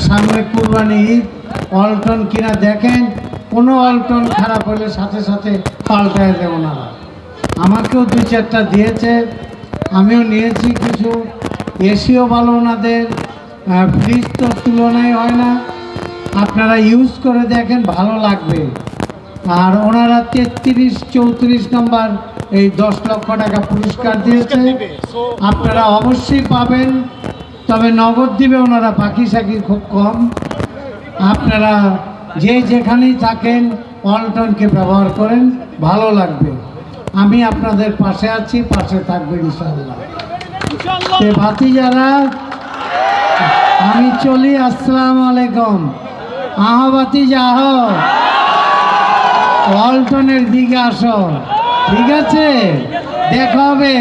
সামনে কুরবানি ঈদ, অল্টন কিনা দেখেন, কোনো অল্টন খারাপ হলে সাথে সাথে পাল্টায় দেয় ওনারা। আমাকেও 2-4টা দিয়েছে, আমিও নিয়েছি কিছু। এসিও ভালো ওনাদের, ফ্রিজ তো তুলনায় হয় না। আপনারা ইউজ করে দেখেন, ভালো লাগবে। আর ওনারা 33-34 নম্বর এই 10 লক্ষ টাকা পুরস্কার দিয়েছে, আপনারা অবশ্যই পাবেন। তবে নগদ দিবে ওনারা, বাকি সাকি খুব কম। আপনারা যে যেখানেই থাকেন অল্টনকে ব্যবহার করেন, ভালো লাগবে। আমি আপনাদের পাশে আছি, পাশে থাকবে ইনশাআল্লাহ। ভাতিজারা আমি চলি, আসসালামু আলাইকুম। আহো ভাতিজা আহো, অল্টনের দিকে আসো, ঠিক আছে? দেখা হবে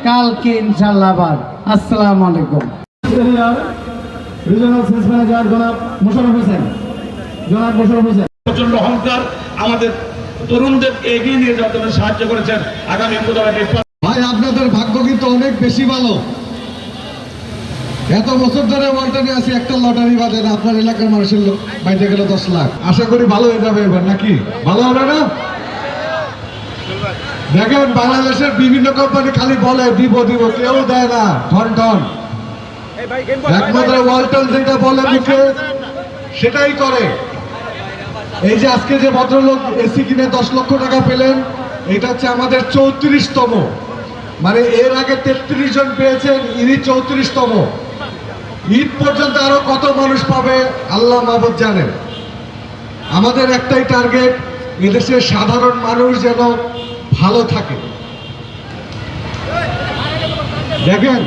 কালকে ইনশাআল্লাহ আবার। আসসালামু আলাইকুম। রিজিওনাল সেলস ম্যানেজার জনাব মোশাররফ হোসেন, প্রচন্ড অহংকার আমাদের তরুণদের এগিয়ে নিয়ে যাওয়ার জন্য সাহায্য করেছেন। আগামী ভাই আপনাদের ভাগ্য কিন্তু অনেক বেশি ভালো। এত বছর ধরে ওয়ালটনে আছি, একটা লটারি বাদে না। আপনার এলাকার মানুষের লোক বাইতে গেল 10 লাখ। আশা করি ভালো হয়ে যাবে এবার, নাকি ভালো হবে না? দেখেন বাংলাদেশের বিভিন্ন কোম্পানি খালি বলে দিব দিব, কেউ দেয় না। ঠন একমাত্র ওয়ালটন যেটা বলে মুখে সেটাই করে। এই যে আজকে যে ভদ্রলোক এসি কিনে 10 লক্ষ টাকা পেলেন, এটা হচ্ছে আমাদের 34তম। মানে এর আগে 33 জন পেয়েছেন, ইনি 34তম। ঈদ পর্যন্ত আরো কত মানুষ পাবে আল্লাহ মাহবুব জানেন। আমাদের একটাই টার্গেট, এদেশের সাধারণ মানুষ যেন ভালো থাকে। দেখেন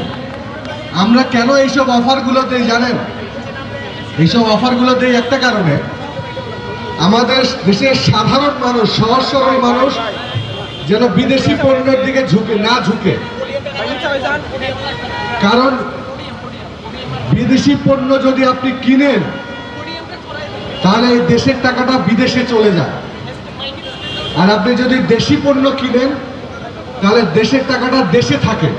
আমরা কেন এইসব অফারগুলো দেই জানেন? এইসব অফারগুলো দেই একটা কারণে, আমাদের দেশের সাধারণ মানুষ, সহজ সরল মানুষ যেন বিদেশি পণ্যের দিকে না ঝুঁকে। কারণ বিদেশি পণ্য যদি আপনি কিনেন, তাহলে এই দেশের টাকাটা বিদেশে চলে যায়। আর আপনি যদি দেশি পণ্য কিনেন, তাহলে দেশের টাকাটা দেশে থাকে।